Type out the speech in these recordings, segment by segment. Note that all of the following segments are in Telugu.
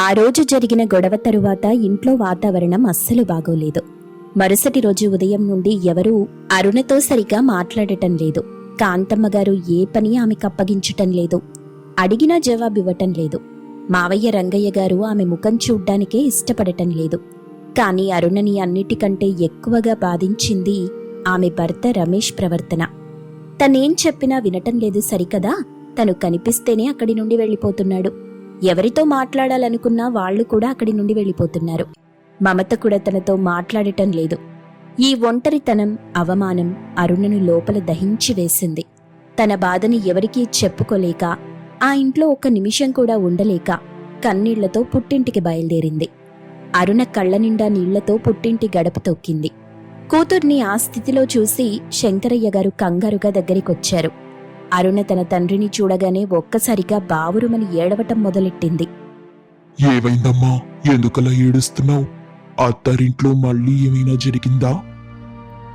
ఆ రోజు జరిగిన గొడవ తరువాత ఇంట్లో వాతావరణం అస్సలు బాగోలేదు. మరుసటి రోజు ఉదయం నుండి ఎవరూ అరుణతో సరిగా మాట్లాడటం లేదు. కాంతమ్మగారు ఏ పని ఆమెకు అప్పగించటం లేదు. అడిగినా జవాబివ్వటం లేదు. మావయ్య రంగయ్య గారు ఆమె ముఖం చూడ్డానికే ఇష్టపడటం లేదు. కాని అరుణని అన్నిటికంటే ఎక్కువగా బాధించింది ఆమె భర్త రమేష్ ప్రవర్తన. తనేం చెప్పినా వినటం లేదు సరికదా, తను కనిపిస్తేనే అక్కడి నుండి వెళ్ళిపోతున్నాడు. ఎవరితో మాట్లాడాలనుకున్నా వాళ్లు కూడా అక్కడి నుండి వెళ్ళిపోతున్నారు. మమత కూడా తనతో మాట్లాడటం లేదు. ఈ ఒంటరితనం, అవమానం అరుణను లోపల దహించి వేసింది. తన బాధని ఎవరికీ చెప్పుకోలేక, ఆ ఇంట్లో ఒక్క నిమిషం కూడా ఉండలేక కన్నీళ్లతో పుట్టింటికి బయలుదేరింది. అరుణ కళ్ల నిండా నీళ్లతో పుట్టింటి గడప తొక్కింది. కూతుర్ని ఆ స్థితిలో చూసి శంకరయ్య గారు కంగారుగా దగ్గరికొచ్చారు. అరుణ తన తండ్రిని చూడగానే ఒక్కసారిగా బావురుమని ఏడవటం మొదలెట్టింది. ఏవైందమ్మా, ఎందుకలా ఏడుస్తున్నావు? అత్తారింట్లో మళ్ళీ ఏమైనా జరిగిందా?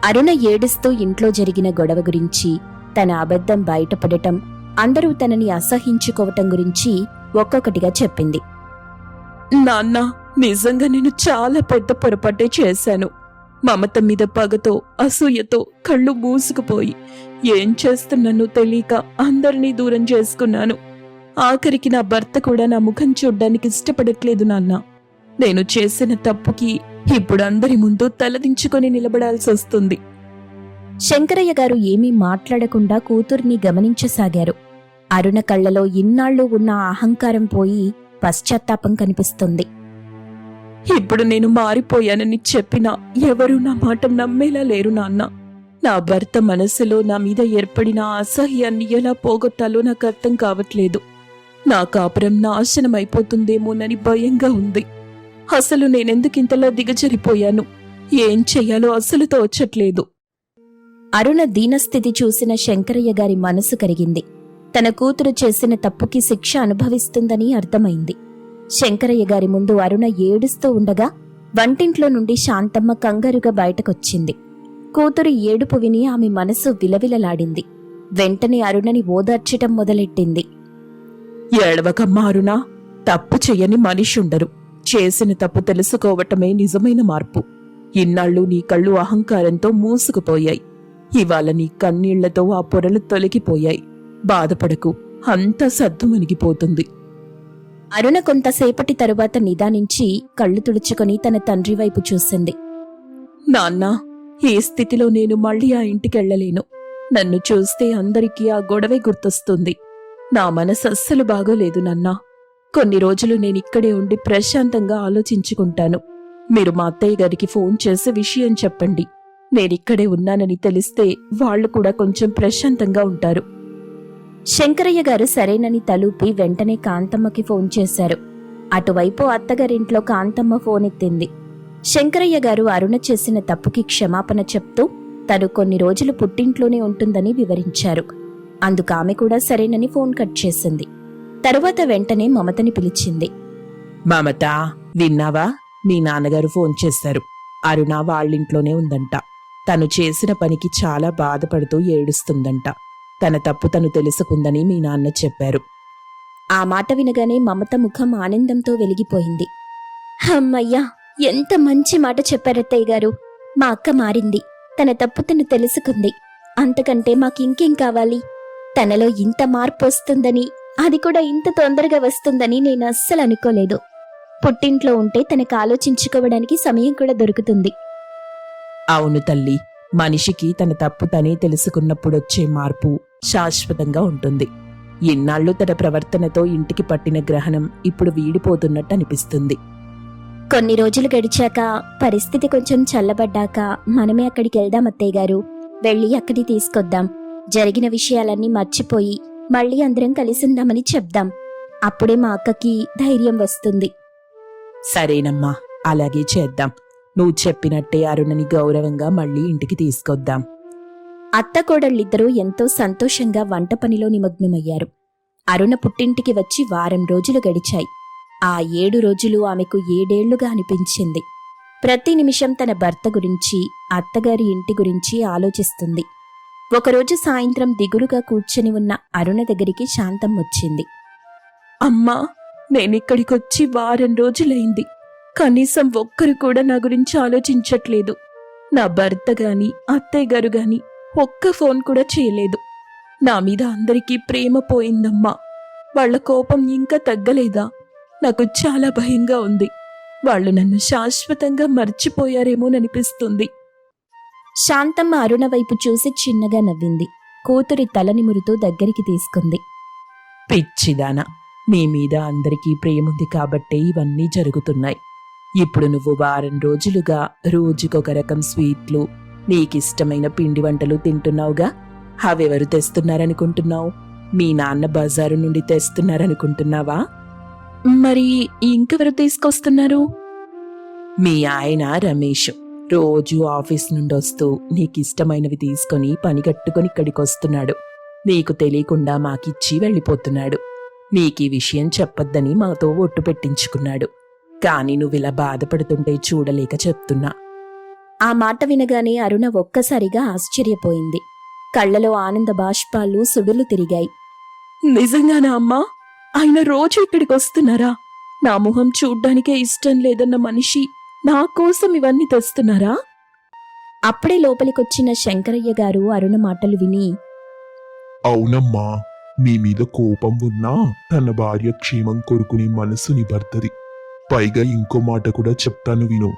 అరుణ ఏడుస్తూ ఇంట్లో జరిగిన గొడవ గురించి, తన అబద్ధం బయటపడటం, అందరూ తనని అసహించుకోవటం గురించి ఒక్కొక్కటిగా చెప్పింది. నాన్న, నిజంగా నేను చాలా పెద్ద పొరపాటే చేశాను. మమత మీద పగతో, అసూయతో కళ్ళు మూసుకుపోయి ఏం చేస్తున్నానో తెలియక అందరినీ దూరం చేసుకున్నాను. ఆఖరికి నా భర్త కూడా నా ముఖం చూడ్డానికి ఇష్టపడట్లేదు నాన్న. నేను చేసిన తప్పుకి ఇప్పుడు అందరి ముందు తలదించుకొని నిలబడాల్సి వస్తుంది. శంకరయ్య గారు ఏమీ మాట్లాడకుండా కూతుర్ని గమనించసాగారు. అరుణ కళ్లలో ఇన్నాళ్లు ఉన్న అహంకారం పోయి పశ్చాత్తాపం కనిపిస్తుంది. ఇప్పుడు నేను మారిపోయానని చెప్పినా ఎవరూ నా మాట నమ్మేలా లేరు నాన్న. నా భర్త మనసులో నా మీద ఏర్పడిన అసహ్యాన్ని ఎలా పోగొట్టాలో నాకు అర్థం కావట్లేదు. నా కాపురం నాశనమైపోతుందేమోనని భయంగా ఉంది. అసలు నేనెందుకింతలా దిగజరిపోయాను? ఏం చెయ్యాలో అసలు తోచట్లేదు. అరుణ దీనస్థితి చూసిన శంకరయ్య గారి మనసు కరిగింది. తన కూతురు చేసిన తప్పుకి శిక్ష అనుభవిస్తుందని అర్థమైంది. శంకరయ్య గారి ముందు అరుణ ఏడుస్తూ ఉండగా వంటింట్లో నుండి శాంతమ్మ కంగారుగా బయటకొచ్చింది. కూతురు ఏడుపు విని ఆమె మనసు విలవిలలాడింది. వెంటనే అరుణని ఓదార్చటం మొదలెట్టింది. ఏడవకమ్మా అరుణ, తప్పు చెయ్యని మనిషుండరు. చేసిన తప్పు తెలుసుకోవటమే నిజమైన మార్పు. ఇన్నాళ్ళు నీ కళ్ళు అహంకారంతో మూసుకుపోయాయి. ఇవాళ నీ కన్నీళ్లతో ఆ పొరలు తొలగిపోయాయి. బాధపడకు, అంతా సద్దుమణిగిపోతుంది. అరుణ కొంతసేపటి తరువాత నిదానించి కళ్ళు తుడుచుకొని తన తండ్రి వైపు చూసింది. నాన్నా, ఈ స్థితిలో నేను మళ్ళీ ఆ ఇంటికెళ్లలేను. నన్ను చూస్తే అందరికీ ఆ గొడవే గుర్తొస్తుంది. నా మనసు అస్సలు బాగోలేదు నాన్నా. కొన్ని రోజులు నేనిక్కడే ఉండి ప్రశాంతంగా ఆలోచించుకుంటాను. మీరు మా అత్తయ్య గారికి ఫోన్ చేసి విషయం చెప్పండి. నేనిక్కడే ఉన్నానని తెలిస్తే వాళ్లు కూడా కొంచెం ప్రశాంతంగా ఉంటారు. శంకరయ్య గారు సరేనని తలూపి వెంటనే కాంతమ్మకి ఫోన్ చేశారు. అటువైపు అత్తగారింట్లో కాంతమ్మ ఫోన్ ఎత్తింది. శంకరయ్య గారు అరుణ చేసిన తప్పుకి క్షమాపణ చెప్తూ తను కొన్ని రోజులు పుట్టింట్లోనే ఉంటుందని వివరించారు. అందుకామె కూడా సరేనని ఫోన్ కట్ చేసింది. తరువాత వెంటనే మమతని పిలిచింది. మమత, విన్నావా? మీ నాన్నగారు ఫోన్ చేశారు. అరుణ వాళ్ళింట్లోనే ఉందంట. తను చేసిన పనికి చాలా బాధపడుతూ ఏడుస్తుందంట. తన తప్పు తను తెలుసుకుందని మీ నాన్న చెప్పారు. ఆ మాట వినగానే మమత ముఖం ఆనందంతో వెలిగిపోయింది. అమ్మయ్యా, ఎంత మంచి మాట చెప్పారత్తయ్య గారు. మా అక్క మారింది. తన తప్పు తను తెలుసుకుంది. అంతకంటే మాకింకేం కావాలి? తనలో ఇంత మార్పు వస్తుందని, అది కూడా ఇంత తొందరగా వస్తుందని నేను అస్సలు అనుకోలేదు. పుట్టింట్లో ఉంటే తనకు ఆలోచించుకోవడానికి సమయం కూడా దొరుకుతుంది. అవును తల్లి, మనిషికి తన తప్పు తనే తెలుసుకున్నప్పుడొచ్చే మార్పు శాశ్వతంగా ఉంటుంది. ఇన్నాళ్లు తన ప్రవర్తనతో ఇంటికి పట్టిన గ్రహణం ఇప్పుడు వీడిపోతున్నట్టు అనిపిస్తుంది. కొన్ని రోజులు గడిచాక, పరిస్థితి కొంచెం చల్లబడ్డాక మనమే అక్కడికి వెళ్దాం అత్తయ్య గారు. వెళ్ళి అక్కడి తీసుకొద్దాం. జరిగిన విషయాలన్నీ మర్చిపోయి మళ్ళీ అందరం కలిసిందామని చెప్దాం. అప్పుడే మా అక్కకి ధైర్యం వస్తుంది. సరేనమ్మా, అలాగే చేద్దాం. నువ్వు చెప్పినట్టే అరుణని గౌరవంగా మళ్ళీ ఇంటికి తీసుకొద్దాం. అత్తకోడళ్ళిద్దరూ ఎంతో సంతోషంగా వంట పనిలో నిమగ్నమయ్యారు. అరుణ పుట్టింటికి వచ్చి వారం రోజులు గడిచాయి. ఆ 7 రోజులు ఆమెకు 7 ఏళ్లుగా అనిపించింది. ప్రతి నిమిషం తన భర్త గురించి, అత్తగారి ఇంటి గురించి ఆలోచిస్తుంది. ఒకరోజు సాయంత్రం దిగులుగా కూర్చొని ఉన్న అరుణ దగ్గరికి శాంతం వచ్చింది. అమ్మా, నేనిక్కడికొచ్చి వారం రోజులైంది. కనీసం ఒక్కరు కూడా నా గురించి ఆలోచించట్లేదు. నా భర్త గాని అత్తయ్య గారు గాని ఒక్క ఫోన్ కూడా చేయలేదు. నా మీద అందరికీ ప్రేమ పోయిందమ్మా. వాళ్ళ కోపం ఇంకా తగ్గలేదా? నాకు చాలా భయంగా ఉంది. వాళ్ళు నన్ను శాశ్వతంగా మర్చిపోయారేమోననిపిస్తుంది. శాంతమ్మ అరుణ వైపు చూసి చిన్నగా నవ్వింది. కూతురి తల నిమురుతూ దగ్గరికి తీసుకుంది. పిచ్చిదానా, నీ మీద అందరికీ ప్రేముంది కాబట్టే ఇవన్నీ జరుగుతున్నాయి. ఇప్పుడు నువ్వు వారం రోజులుగా రోజుకొక రకం స్వీట్లు, నీకిష్టమైన పిండి వంటలు తింటున్నావుగా. అవెవరు తెస్తున్నారనుకుంటున్నావు? మీ నాన్న బజారు నుండి తెస్తున్నారనుకుంటున్నావా? మరి ఇంకెవరు తీసుకొస్తున్నారు? మీ ఆయన రమేష్ రోజు ఆఫీస్ నుండి వస్తూ నీకిష్టమైనవి తీసుకొని పని కట్టుకొని ఇక్కడికొస్తున్నాడు. నీకు తెలియకుండా మాకిచ్చి వెళ్ళిపోతున్నాడు. నీకీ విషయం చెప్పొద్దని మాతో ఒట్టు పెట్టించుకున్నాడు. కాని నువ్విలా బాధపడుతుంటే చూడలేక చెప్తున్నా. ఆ మాట వినగానే అరుణ ఒక్కసారిగా ఆశ్చర్యపోయింది. కళ్లలో ఆనంద బాష్పాలు సుడులు తిరిగాయి. నిజంగానా అమ్మా? ఆయన రోజు ఇక్కడికొస్తున్నారా? నా మొహం చూడ్డానికే ఇష్టం లేదన్న మనిషి నా కోసం ఇవన్నీ తెస్తున్నారా? అప్పుడే లోపలికొచ్చిన శంకరయ్య గారు అరుణ మాటలు విని, అవునమ్మా, నీ మీద కోపం ఉన్నా తన భార్య క్షేమం కోరుకునే మనసు నీ భర్తది. పైగా ఇంకో మాట కూడా చెప్తాను విను.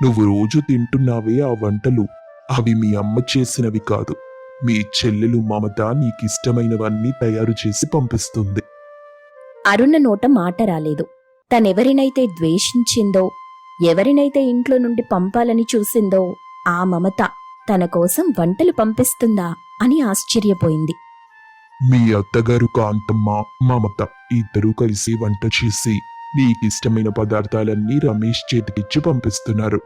నువ్వు రోజు తింటున్నావే ఆ వంటలు, అవి మీ అమ్మ చేసినవి కాదు. మీ చెల్లెలు మమత నీకిష్టమైనవన్నీ తయారు చేసి పంపిస్తుంది. అరుణ నోట మాట రాలేదు. తనెవరినైతే ద్వేషించిందో, ఎవరినైతే ఇంట్లో నుండి పంపాలని చూసిందో ఆ మమత తన కోసం వంటలు పంపిస్తుందా అని ఆశ్చర్యపోయింది. మీ అత్తగారు కాంతమ్మ, మమత ఇద్దరూ కలిసి వంట చేసి నీకిష్టమైన పదార్థాలన్నీ రమేష్ చేతికిచ్చి పంపిస్తున్నారు.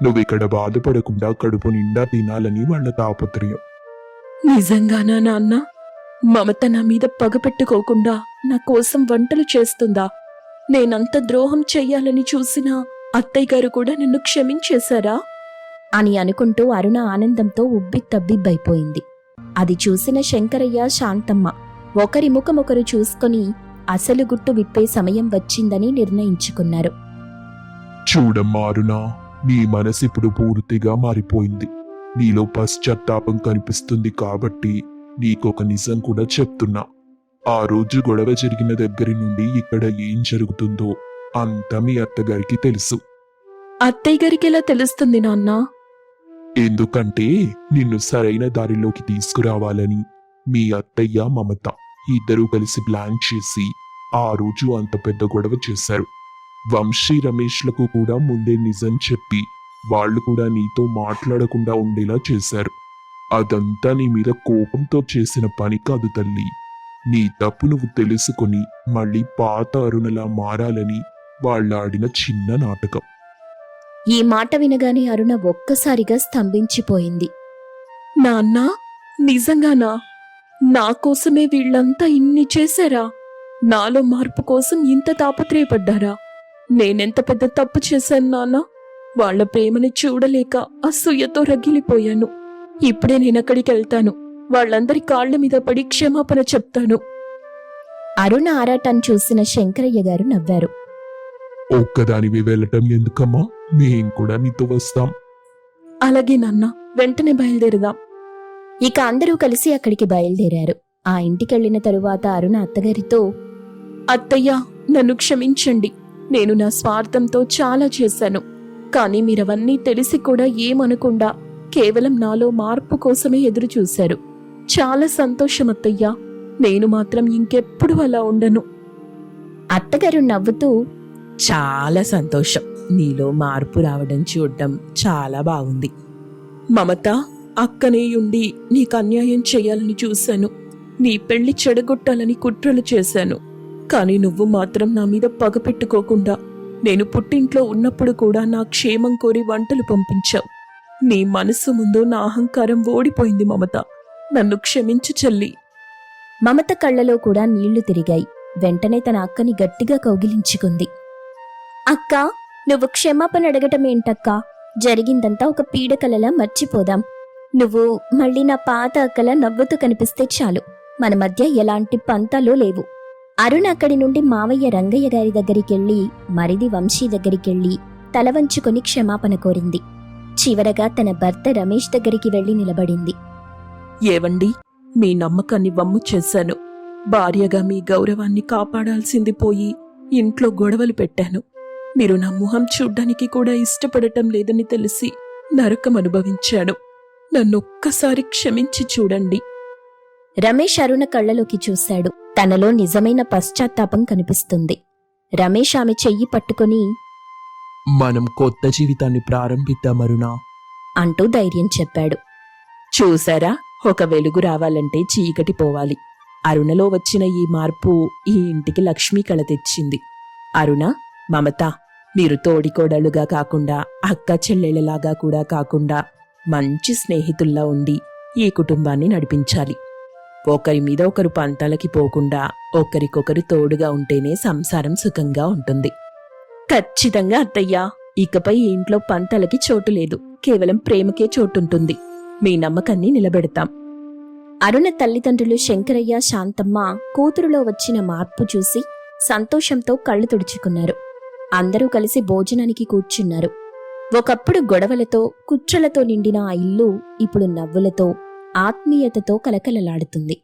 నువ్విక్కడ బాధపడకుండా కడుపు నిండా తినాలని వాళ్ళ తాపత్రయం. నిజంగానా నాన్న? మమత నా మీద పగ పెట్టుకోకుండా నా కోసం వంటలు చేస్తుందా? నేనంత ద్రోహం చెయ్యాలని చూసినా అత్తయ్య గారు కూడా నన్ను క్షమించేశారా? అని అనుకుంటూ అరుణ ఆనందంతో ఉబ్బితబ్బిబ్బైపోయింది. అది చూసిన శంకరయ్య, శాంతమ్మ ఒకరి ముఖమొకరు చూసుకొని అసలు గుట్టు విప్పే సమయం వచ్చిందని నిర్ణయించుకున్నారు. చూడమ్మా అరుణ, నీ మనసిప్పుడు పూర్తిగా మారిపోయింది. నీలో పశ్చాత్తాపం కనిపిస్తుంది కాబట్టి నీకొక నిజం కూడా చెప్తున్నా. ఆ రోజు గొడవ జరిగిన దగ్గరి నుండి ఇక్కడ ఏం జరుగుతుందో అంతా మీ అత్తగారికి తెలుసు. అత్తయ్య గారికి ఎలా తెలుస్తుంది నాన్నా? ఎందుకంటే నిన్ను సరైన దారిలోకి తీసుకురావాలని మీ అత్తయ్య మమత ఇద్దరూ కలిసి ప్లాన్ చేసి ఆ రోజు అంత పెద్ద గొడవ చేశారు. వంశీ రమేష్లకు కూడా ముందే నిజం చెప్పి వాళ్ళు కూడా నీతో మాట్లాడకుండా ఉండేలా చేశారు. అదంతా నీ మీద కోపంతో చేసిన పని కాదు తల్లి. నీ తప్పు నువ్వు తెలుసుకొని మళ్ళీ పాత అరుణలా మారాలని వాళ్ళాడిన చిన్న నాటకం. ఈ మాట వినగానే అరుణ ఒక్కసారిగా స్తంభించిపోయింది. నాన్నా, నిజంగానా? నా కోసమే వీళ్ళంతా ఇన్ని చేశారా? నాలో మార్పు కోసం ఇంత తాపత్రయపడ్డారా? నేనెంత పెద్ద తప్పు చేశాను నాన్నా? వాళ్ల ప్రేమని చూడలేక అసూయతో రగిలిపోయాను. ఇప్పుడే నేనక్కడికి వెళ్తాను. వాళ్ళందరి కాళ్ల మీద పడి క్షమాపణ చెప్తాను. అరుణ ఆరాటాన్ని చూసిన శంకరయ్య గారు నవ్వారు. ఒక్కదానివి వెళ్ళటం ఎందుకమ్మా? మేం కూడా నీతో వస్తాం. అలాగే నాన్న, వెంటనే బయలుదేరుదాం. ఇక అందరూ కలిసి అక్కడికి బయలుదేరారు. ఆ ఇంటికెళ్లిన తరువాత అరుణ అత్తగారితో, అత్తయ్య, నన్ను క్షమించండి. నేను నా స్వార్థంతో చాలా చేశాను. కానీ మీరవన్నీ తెలిసి కూడా ఏమనకుండా కేవలం నాలో మార్పు కోసమే ఎదురు చూశారు. చాలా సంతోషం అత్తయ్య. నేను మాత్రం ఇంకెప్పుడు అలా ఉండను. అత్తగారు నవ్వుతూ, చాలా సంతోషం. నీలో మార్పు రావడం చూడ్డం చాలా బాగుంది. మమత, అక్కనే ఉండి నీకు అన్యాయం చేయాలని చూశాను. నీ పెళ్లి చెడగొట్టాలని కుట్రలు చేశాను. కాని నువ్వు మాత్రం నా మీద పగ పెట్టుకోకుండా నేను పుట్టింట్లో ఉన్నప్పుడు కూడా నా క్షేమం కోరి వంటలు పంపించావు. నీ మనసు ముందు నా అహంకారం ఓడిపోయింది మమత. నన్ను క్షమించు చెల్లి. మమత కళ్ళలో కూడా నీళ్లు తిరిగాయి. వెంటనే తన అక్కని గట్టిగా కౌగిలించుకుంది. అక్క, నువ్వు క్షమాపణ అడగటమేంటక్కా? జరిగిందంతా ఒక పీడకలలా మర్చిపోదాం. నువ్వు మళ్ళీ నా పాత అక్కలా నవ్వుతూ కనిపిస్తే చాలు. మన మధ్య ఎలాంటి పంతాలు లేవు. అరుణ్ అక్కడి నుండి మావయ్య రంగయ్య గారి దగ్గరికెళ్ళి మరిది వంశీ దగ్గరికెళ్ళి తల వంచుకొని క్షమాపణ కోరింది. చివరగా తన భర్త రమేష్ దగ్గరికి వెళ్లి నిలబడింది. ఏవండి, మీ నమ్మకాన్ని వమ్ము చేశాను. భార్యగా మీ గౌరవాన్ని కాపాడాల్సింది పోయి ఇంట్లో గొడవలు పెట్టాను. మీరు నా మొహం చూడ్డానికి కూడా ఇష్టపడటం లేదని తెలిసి నరకం అనుభవించాను. నన్నొక్కసారి క్షమించి చూడండి. రమేష్ అరుణ కళ్ళలోకి చూశాడు. తనలో నిజమైన పశ్చాత్తాపం కనిపిస్తుంది. రమేష్ ఆమె చెయ్యి పట్టుకుని మనం కొత్త జీవితాన్ని ప్రారంభిద్దామరునా అంటూ ధైర్యం చెప్పాడు. చూసారా, ఒక వెలుగు రావాలంటే చీకటి పోవాలి. అరుణలో వచ్చిన ఈ మార్పు ఈ ఇంటికి లక్ష్మీ కళ తెచ్చింది. అరుణ, మమత, మీరు తోడికోడలుగా కాకుండా అక్క చెల్లెళ్ళలాగా కూడా కాకుండా మంచి స్నేహితుల్లా ఉండి ఈ కుటుంబాన్ని నడిపించాలి. ఒకరి మీద ఒకరు పంతాలకి పోకుండా ఒకరికొకరు తోడుగా ఉంటేనే సంసారం సుఖంగా ఉంటుంది. ఖచ్చితంగా అత్తయ్యా, ఇకపై ఈ ఇంట్లో పంతాలకి చోటు లేదు. కేవలం ప్రేమకే చోటుంటుంది. మీ నమ్మకాన్ని నిలబెడతాం. అరుణ తల్లిదండ్రులు శంకరయ్య, శాంతమ్మ కూతురులో వచ్చిన మార్పు చూసి సంతోషంతో కళ్ళు తుడుచుకున్నారు. అందరూ కలిసి భోజనానికి కూర్చున్నారు. ఒకప్పుడు గొడవలతో కుట్రలతో నిండిన ఆ ఇల్లు ఇప్పుడు నవ్వులతో ఆత్మీయతతో కలకలలాడుతుంది.